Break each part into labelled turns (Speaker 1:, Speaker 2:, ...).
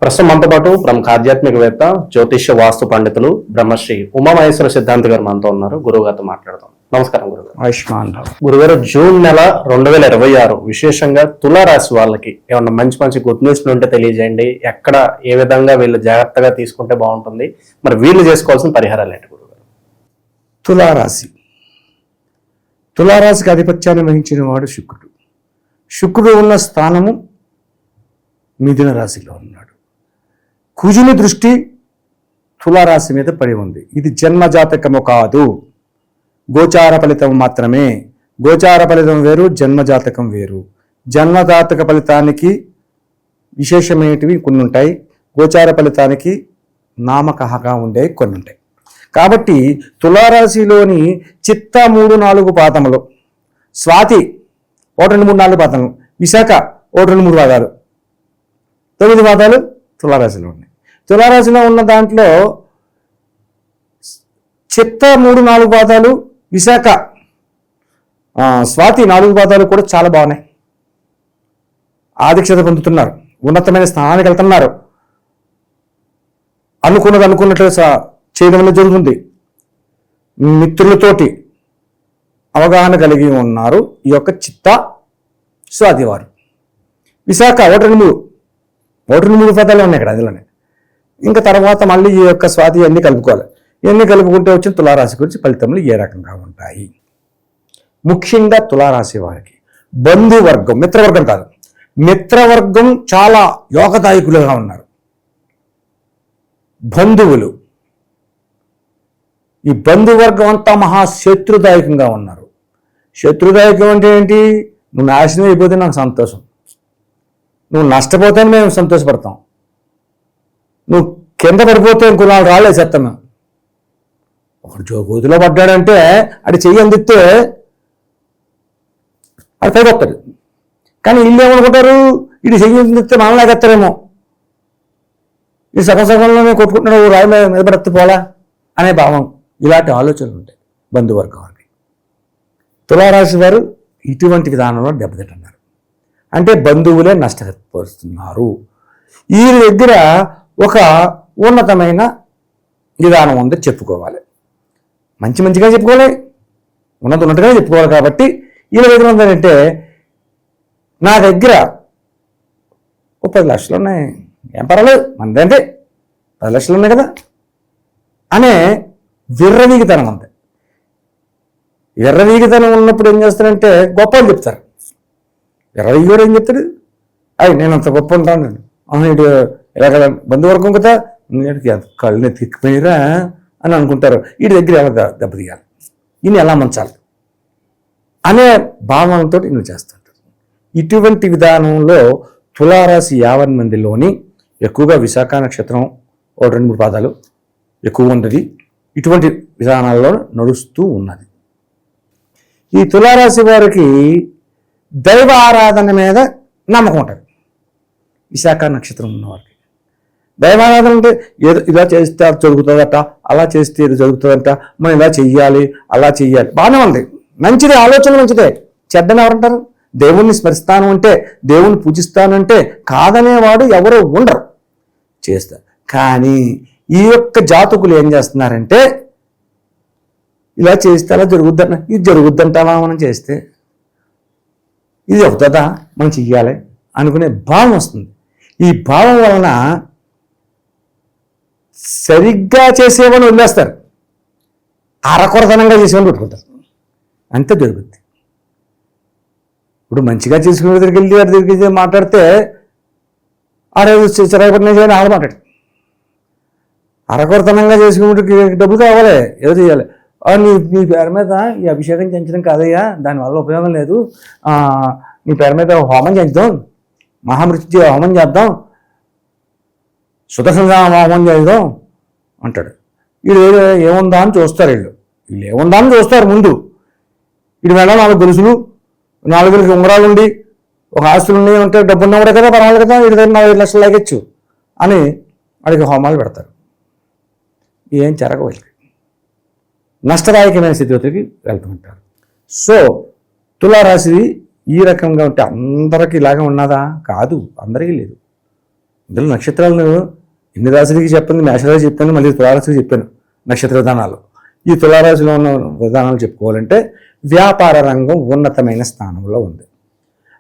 Speaker 1: ప్రస్తుతం మనతో పాటు ప్రముఖ ఆధ్యాత్మికవేత్త జ్యోతిష్య వాస్తు పండితులు బ్రహ్మశ్రీ ఉమామహేశ్వర సిద్ధాంతి గారు మనతో ఉన్నారు. గురువుగారితో మాట్లాడదాం. నమస్కారం గురుగారు.
Speaker 2: ఆయుష్మాన్ భవ.
Speaker 1: గురుగారు, జూన్ నెల 2026 విశేషంగా తులారాశి వాళ్ళకి ఏమన్నా మంచి మంచి గుడ్ న్యూస్ ఉంటే తెలియజేయండి. ఎక్కడ ఏ విధంగా వీళ్ళు జాగ్రత్తగా తీసుకుంటే బాగుంటుంది, మరి వీళ్ళు చేసుకోవాల్సిన పరిహారాలు ఏంటి గురుగారు?
Speaker 2: తులారాశి. తులారాశికి ఆధిపత్యాన్ని వహించిన వాడు శుక్రుడు. శుక్రుడు ఉన్న స్థానము మిథున రాశిలో ఉన్నాడు. కుజుని దృష్టి తులారాశి మీద పడి ఉంది. ఇది జన్మజాతకము కాదు, గోచార ఫలితం మాత్రమే. గోచార ఫలితం వేరు, జన్మజాతకం వేరు. జన్మజాతక ఫలితానికి విశేషమైనవి కొన్ని ఉంటాయి, గోచార ఫలితానికి నామకహగా ఉండేవి కొన్ని ఉంటాయి. కాబట్టి తులారాశిలోని చిత్త 3-4 పాదములు, స్వాతి 1-2-3-4 పాదములు, విశాఖ 1-2-3 పాదాలు, 9 పాదాలు తులారాశిలో ఉన్నాయి. తులారాశిలో ఉన్న దాంట్లో చిత్త 3-4 పాదాలు, విశాఖ స్వాతి 4 పాదాలు కూడా చాలా బాగున్నాయి. ఆధిక్యత పొందుతున్నారు, ఉన్నతమైన స్థానానికి వెళ్తున్నారు, అనుకున్నట్లు చేయడం వల్ల జరుగుతుంది. మిత్రులతోటి అవగాహన కలిగి ఉన్నారు ఈ యొక్క చిత్త స్వాతి వారు. విశాఖ 1-2-3 పదాలు ఉన్నాయి ఇక్కడ అందులోనే. ఇంకా తర్వాత మళ్ళీ ఈ యొక్క స్వాతి అన్ని కలుపుకోవాలి. ఇవన్నీ కలుపుకుంటే వచ్చిన తులారాశి గురించి ఫలితములు ఏ రకంగా ఉంటాయి? ముఖ్యంగా తులారాశి వారికి బంధువర్గం, మిత్రవర్గం కాదు, మిత్రవర్గం చాలా యోగదాయకులుగా ఉన్నారు. బంధువులు, ఈ బంధువర్గం అంతా మహాశత్రుదాయకంగా ఉన్నారు. శత్రుదాయకం అంటే ఏంటి? నువ్వు నాశనం అయిపోతే నాకు సంతోషం, నువ్వు నష్టపోతే మేము సంతోషపడతాం, నువ్వు కింద పడిపోతే ఇంకో 4 రాళ్ళు వేసేస్తాం మేము. ఒకడు జోబూతిలో పడ్డాడంటే అది చెయ్యి అందిస్తే అది పైకొస్తాడు. కానీ వీళ్ళు ఏమనుకుంటారు, ఇది చెయ్యి అందిస్తే మనల్ని ఎగేస్తారేమో, ఈ సగంలోనే కొట్టుకుంటున్నాడు, రాయి మీద పడత్తి పోలా అనే భావం. ఇలాంటి ఆలోచనలు ఉంటాయి బంధువర్గం వారికి. తులారాశి వారు ఇటువంటి విధానంలో దెబ్బతింటున్నారు. అంటే బంధువులే నష్టపరుస్తున్నారు. ఈ దగ్గర ఒక ఉన్నతమైన విధానం ఉందని చెప్పుకోవాలి. మంచిగా చెప్పుకోవాలి, ఉన్నట్టుగానే చెప్పుకోవాలి. కాబట్టి వీళ్ళ దగ్గర ఉందంటే, నా దగ్గర 10 లక్షలు ఉన్నాయి, ఏం పర్వాలేదు, మనదంటే 10 లక్షలు ఉన్నాయి కదా అనే విర్రవీగితనం ఉంది. విర్రవీగితనం ఉన్నప్పుడు ఏం చేస్తారంటే గొప్పలు చెప్తారు. విర్రవీగుడు ఏం చెప్తాడు, నేను అంత గొప్ప ఉంటాను, ఇటు ఇలా కదా బంధువర్గం కదా, కళ్ళు తిక్కిపోయిరా అని అనుకుంటారు. వీటి దగ్గర ఎలా దెబ్బతీయాలి, ఈయన ఎలా మంచాలి అనే భావనతో ఈయన చేస్తుంటారు. ఇటువంటి విధానంలో తులారాశి 50 మందిలోని ఎక్కువగా విశాఖ నక్షత్రం 1-2-3 పాదాలు ఎక్కువ ఉన్నది. ఇటువంటి విధానాల్లో నడుస్తూ ఉన్నది. ఈ తులారాశి వారికి దైవ ఆరాధన మీద నమ్మకం ఉంటుంది. విశాఖ నక్షత్రం ఉన్నవారికి దైవారాధన అంటే ఏదో ఇలా చేస్తే అది జరుగుతుందట, అలా చేస్తే ఇది జరుగుతుందంట, మనం ఇలా చెయ్యాలి, అలా చెయ్యాలి, బాగానే ఉంది, మంచిదే, ఆలోచన మంచిదే. చెడ్డని ఎవరంటారు? దేవుణ్ణి స్మరిస్తాను అంటే, దేవుణ్ణి పూజిస్తానంటే కాదనేవాడు ఎవరో ఉండరు, చేస్తారు. కానీ ఈ యొక్క జాతకులు ఏం చేస్తున్నారంటే, ఇలా చేస్తే అలా జరుగుద్దట, ఇది జరుగుద్దంటావా మనం చేస్తే, ఇది అవుతుందా మనం చెయ్యాలి అనుకునే భావం వస్తుంది. ఈ భావం వలన సరిగ్గా చేసేవాళ్ళు వదిలేస్తారు, అరకొరతనంగా చేసేవాళ్ళు పెట్టుకుంటారు. అంతే జరుగుద్ది. ఇప్పుడు మంచిగా చేసుకునే దగ్గరికి వెళ్ళి వారి దగ్గరికి మాట్లాడితే ఆడేదో చిరాయిపడిన చేయాలి, ఆడ మాట్లాడు. అరకొరతనంగా చేసుకునే డబ్బులు కావాలి, ఏదో చేయాలి. నీ పేరు మీద ఈ అభిషేకం చేయించడం కాదయ్యా, దానివల్ల ఉపయోగం లేదు, నీ పేరు మీద హోమం చేద్దాం, మహామృత్యు హోమం చేద్దాం, సుదర్శన హోమం చేద్దాం అంటాడు. వీడు ఏముందా అని చూస్తారు, వీళ్ళు ఏముందా అని చూస్తారు ముందు. వీడి మీద 4 గొలుసులు, 4 ఉంగరాలు ఉండి, ఒక ఆస్తులు ఉన్నాయి అంటే డబ్బు ఉన్నవాడే కదా, పర్వాలేదు కదా, వీడి దగ్గర 4 లక్షలు లాగచ్చు అని వాడికి హోమాలు పెడతారు. ఏం జరగవు, నష్టదాయకమైన స్థితికి వెళ్తుంటారు. సో తులారాశి ఈ రకంగా ఉంటే అందరికీ ఇలాగా ఉన్నదా? కాదు, అందరికీ లేదు. ఇందులో నక్షత్రాలను ఎన్ని రాశులకి చెప్పండి, మేషరాశి చెప్పాను, మళ్ళీ తులారాశికి చెప్పాను నక్షత్ర విధానాలు. ఈ తులారాశిలో ఉన్న విధానాలు చెప్పుకోవాలంటే వ్యాపార రంగం ఉన్నతమైన స్థానంలో ఉంది.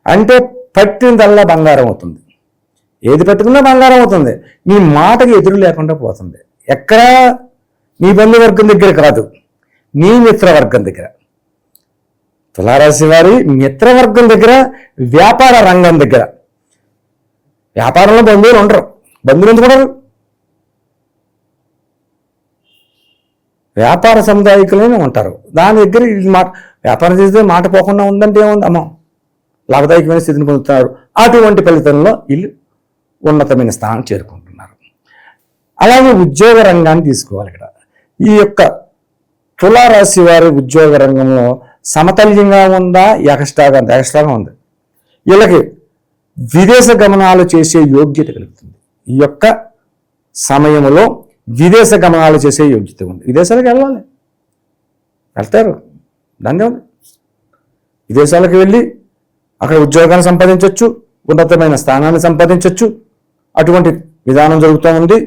Speaker 2: అంటే పట్టినదల్లా బంగారం అవుతుంది. ఏది పెట్టుకున్నా బంగారం అవుతుంది. నీ మాటకి ఎదురు లేకుండా పోతుంది. ఎక్కడా నీ బంధువర్గం దగ్గర కాదు, నీ మిత్రవర్గం దగ్గర. తులారాశి వారి మిత్రవర్గం దగ్గర, వ్యాపార రంగం దగ్గర. వ్యాపారంలో బంధువులు ఉండరు. బంధువులు ఎందుకు ఉండరు? వ్యాపార సముదాయకులైనా ఉంటారు. దాని దగ్గర మాట వ్యాపారం చేస్తే మాట పోకుండా ఉందంటే ఏముంది, అమ్మ లాభదాయకమైన స్థితిని పొందుతున్నారు. అటువంటి ఫలితంలో వీళ్ళు ఉన్నతమైన స్థానం చేరుకుంటున్నారు. అలాగే ఉద్యోగ రంగాన్ని తీసుకోవాలి. ఇక్కడ ఈ యొక్క తులారాశి వారి ఉద్యోగ రంగంలో సమతల్యంగా ఉందా, ఎక్స్ట్రాగా ఉంది. వీళ్ళకి విదేశ గమనాలు చేసే యోగ్యత కలుగుతుంది. ఈ యొక్క సమయంలో విదేశ గమనాలు చేసే యోగ్యత ఉంది. విదేశాలకు వెళ్ళాలి, వెళ్తారు, దాన్ని ఉంది. విదేశాలకు వెళ్ళి అక్కడ ఉద్యోగాన్ని సంపాదించవచ్చు, ఉన్నతమైన స్థానాన్ని సంపాదించవచ్చు. అటువంటి విధానం జరుగుతూ ఉంది.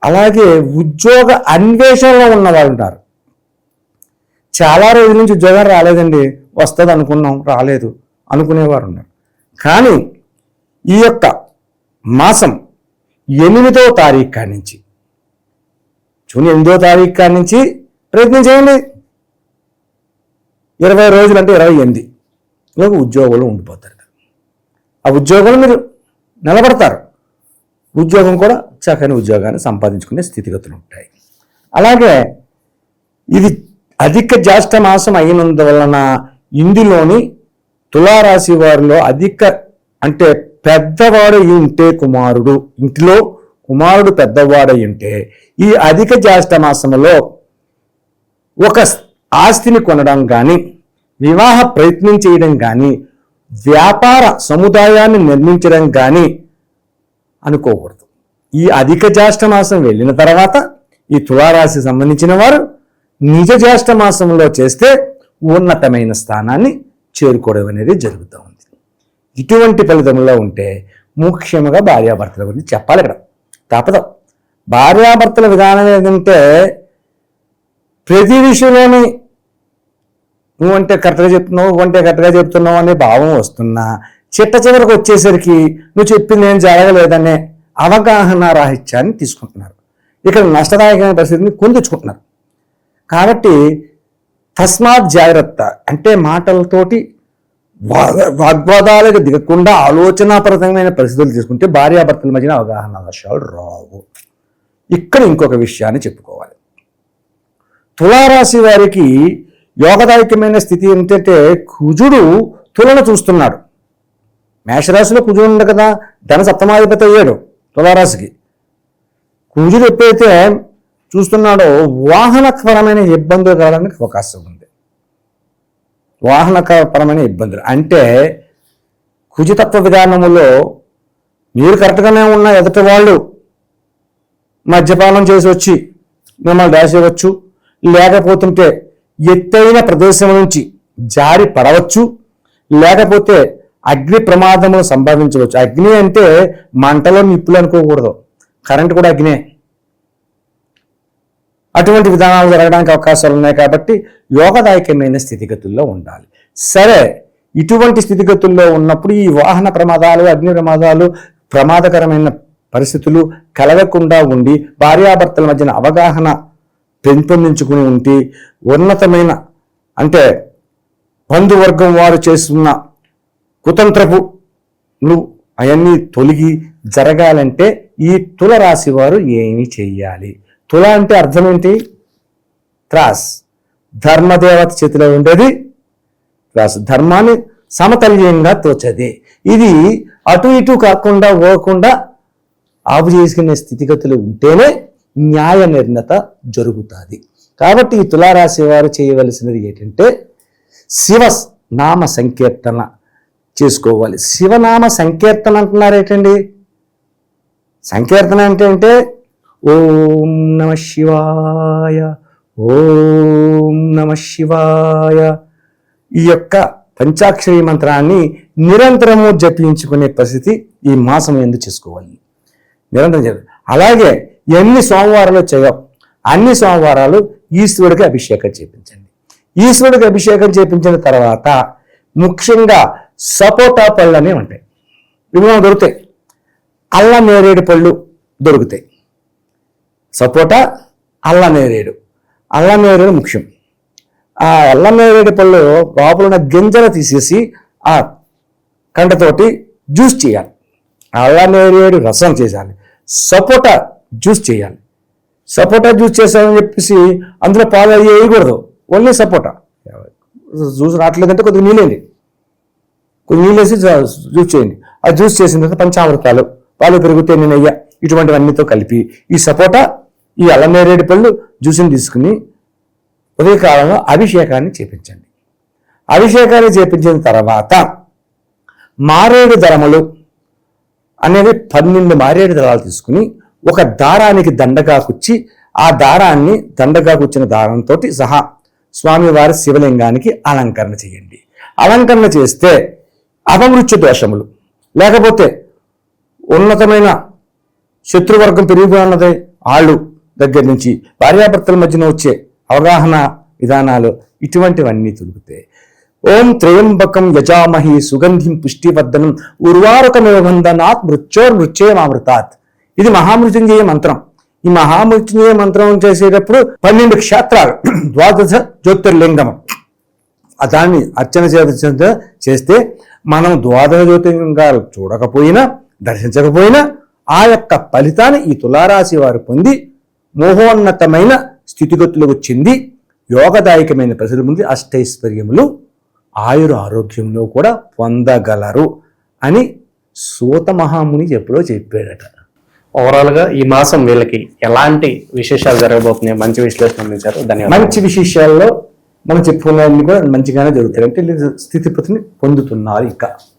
Speaker 2: అలాగే ఉద్యోగ అన్వేషణలో ఉన్న వాళ్ళు ఉంటారు. చాలా రోజుల నుంచి ఉద్యోగం రాలేదండి, వస్తుంది అనుకున్నాం, రాలేదు అనుకునేవారు ఉన్నారు. కానీ ఈ యొక్క మాసం 8వ తారీఖు కాడి నుంచి, జూన్ 8వ తారీఖు కాడి నుంచి ప్రయత్నం చేయండి. 20 రోజులు అంటే 28 లోపు ఉద్యోగంలో ఉండిపోతారు. ఆ ఉద్యోగంలో మీరు నిలబడతారు. ఉద్యోగం కూడా చక్కని ఉద్యోగాన్ని సంపాదించుకునే స్థితిగతులు ఉంటాయి. అలాగే ఇది అధిక జ్యేష్ఠ మాసం అయినందువలన ఇందులోని తులారాశి వారిలో అంటే పెద్దవాడు ఉంటే కుమారుడు, ఇంటిలో కుమారుడు పెద్దవాడు ఉంటే ఈ అధిక జ్యేష్ఠ మాసంలో ఒక ఆస్తిని కొనడం కానీ, వివాహ ప్రయత్నం చేయడం కానీ, వ్యాపార సముదాయాన్ని నిర్మించడం కానీ అనుకోకూడదు. ఈ అధిక జ్యేష్ఠ మాసం వెళ్ళిన తర్వాత ఈ తులారాశి సంబంధించిన వారు నిజ జ్యేష్ఠ మాసంలో చేస్తే ఉన్నతమైన స్థానాన్ని చేరుకోవడం అనేది జరుగుతూ ఉంది. ఇటువంటి ఫలితంలో ఉంటే ముఖ్యంగా భార్యాభర్తల గురించి చెప్పాలి. ఇక్కడ తప్పదు. భార్యాభర్తల విధానం ఏంటంటే ప్రతి విషయంలోని నువ్వంటే కరెక్ట్గా చెప్తున్నావు అనే భావం వస్తున్నా చిట్ట చివరికి వచ్చేసరికి నువ్వు చెప్పింది ఏం జరగలేదనే అవగాహన రాహిత్యాన్ని తీసుకుంటున్నారు. ఇక్కడ నష్టదాయకమైన పరిస్థితిని కొందించుకుంటున్నారు. కాబట్టి తస్మాత్ జాగ్రత్త. అంటే మాటలతోటి వాగ్వాదాలకు దిగకుండా ఆలోచనాపరమైన పరిస్థితులు తీసుకుంటే భార్యాభర్తల మధ్యన అవగాహన దోషాలు రావు. ఇక్కడ ఇంకొక విషయాన్ని చెప్పుకోవాలి. తులారాశి వారికి యోగదాయకమైన స్థితి ఏంటంటే కుజుడు తులను చూస్తున్నాడు. మేషరాశిలో కుజుడు ఉంది కదా, ధన సప్తమాధిపతి అయ్యాడు తులారాశికి. కుజుడు ఎప్పుడైతే చూస్తున్నాడో వాహనపరమైన ఇబ్బందులు కలగడానికి అవకాశం ఉంది. వాహనపరమైన ఇబ్బందులు అంటే కుజతత్వ విధానములో మీరు కరెక్ట్గానే ఉన్న ఎదుటి వాళ్ళు మద్యపానం చేసి వచ్చి మిమ్మల్ని డాష్ ఇవ్వచ్చు, లేకపోతుంటే ఎత్తైన ప్రదేశం నుంచి జారి పడవచ్చు, లేకపోతే అగ్ని ప్రమాదములు సంభవించవచ్చు. అగ్ని అంటే మంటలో నిప్పులు అనుకోకూడదు, కరెంట్ కూడా అగ్నే. అటువంటి విధానాలు జరగడానికి అవకాశాలు ఉన్నాయి. కాబట్టి యోగదాయకమైన స్థితిగతుల్లో ఉండాలి. సరే, ఇటువంటి స్థితిగతుల్లో ఉన్నప్పుడు ఈ వాహన ప్రమాదాలు, అగ్ని ప్రమాదాలు, ప్రమాదకరమైన పరిస్థితులు కలగకుండా ఉండి భార్యాభర్తల మధ్యన అవగాహన పెంపొందించుకుని ఉంటే ఉన్నతమైన అంటే బంధువర్గం వారు చేస్తున్న కుతంత్రపులు అవన్నీ తొలగి జరగాలంటే ఈ తులరాశి వారు ఏమి చెయ్యాలి? తుల అంటే అర్థం ఏంటి? త్రాస్. ధర్మదేవత చేతిలో ఉండేది త్రాస్. ధర్మాన్ని సమతల్యంగా తోచది. ఇది అటు ఇటు కాకుండా పోకుండా ఆపు చేసుకునే స్థితిగతులు ఉంటేనే న్యాయ నిర్ణత జరుగుతుంది. కాబట్టి ఈ తులారాశి వారు చేయవలసినది ఏంటంటే శివ నామ సంకీర్తన చేసుకోవాలి. శివనామ సంకీర్తన అంటున్నారు ఏంటండి? సంకీర్తన అంటే ఓం నమ శివాయ, ఓం నమ శివాయ, ఈ యొక్క పంచాక్షరి మంత్రాన్ని నిరంతరము జపించుకునే పరిస్థితి ఈ మాసం ఎందు చేసుకోవాలి. నిరంతరం చేయాలి. అలాగే ఎన్ని సోమవారాలు చేయవు అన్ని సోమవారాలు ఈశ్వరుడికి అభిషేకం చేయించండి. ఈశ్వరుడికి అభిషేకం చేయించిన తర్వాత ముఖ్యంగా సపోటా పళ్ళు అనేవి ఉంటాయి, ఇవి మనకు దొరుకుతాయి. అల్ల నేరేడు పళ్ళు దొరుకుతాయి. సపోటా, అల్ల నేరేడు ముఖ్యం. ఆ అల్ల నేరేడు పళ్ళు లోపల ఉన్న గింజలు తీసేసి ఆ కండతోటి జ్యూస్ చేయాలి. అల్ల నేరేడు రసం చేయాలి. సపోటా జ్యూస్ చేయాలి. సపోటా జ్యూస్ చేసామని చెప్పేసి అందులో పాలు అవి వేయకూడదు, ఓన్లీ సపోటా. జ్యూస్ రావట్లేదంటే కొద్దిగా నీళ్ళేయండి, కొద్దిగా నీళ్ళేసి జ్యూస్ చేయండి. ఆ జ్యూస్ చేసిన తర్వాత పంచామృతాలు, పాలు, పెరుగు, తేనె, నెయ్యి ఇటువంటివన్నీతో కలిపి ఈ సపోటా, ఈ అల్లం నేరేడు పళ్ళు జ్యూస్ని తీసుకుని ఉదయకాలంలో అభిషేకాన్ని చేపించండి. అభిషేకాన్ని చేపించిన తర్వాత మారేడు దళములు అనేవి 12 మారేడు దళాలు తీసుకుని ఒక దారానికి దండగా కుచ్చి ఆ దారాన్ని దండగా కుచ్చిన దారంతో సహా స్వామివారి శివలింగానికి అలంకరణ చేయండి. అలంకరణ చేస్తే అపమృత్యు దోషములు, లేకపోతే ఉన్నతమైన శత్రువర్గం పెరిగిపోయినది ఆళ్ళు దగ్గర నుంచి భార్యాభర్తల మధ్యన వచ్చే అవగాహన విధానాలు ఇటువంటివన్నీ తొలుగుతాయి. ఓం త్రయంబకం యజామహి సుగంధిం పుష్టివర్ధనం ఉర్వారుకమేవ బంధనాత్ మృత్యోర్మృత్యేమామృతాత్. ఇది మహామృత్యుంజయ మంత్రం. ఈ మహామృత్యుంజయ మంత్రం చేసేటప్పుడు 12 క్షేత్రాలు, 12 జ్యోతిర్లింగం, దాన్ని అర్చన చేస్తే మనం 12 జ్యోతిర్లింగాలు చూడకపోయినా దర్శించకపోయినా ఆ యొక్క ఫలితాన్ని ఈ తులారాశి వారు పొంది మోహోన్నతమైన స్థితిగతులకు చెంది యోగదాయకమైన ప్రసిద్ధి పొంది అష్టైశ్వర్యములు ఆయుర ఆరోగ్యంలో కూడా పొందగలరు అని సూత మహాముని ఎప్పుడో చెప్పాడట.
Speaker 1: ఓవరాల్ గా ఈ మాసం వీళ్ళకి ఎలాంటి విశేషాలు జరగబోతున్నాయి, మంచి విశ్లేషణ అందించారు. ధన్యవాదాలు.
Speaker 2: మంచి విశేషాల్లో మనం చెప్పుకున్నవన్నీ కూడా మంచిగానే జరుగుతాయి. అంటే స్థితిపతిని పొందుతున్నారు ఇంకా.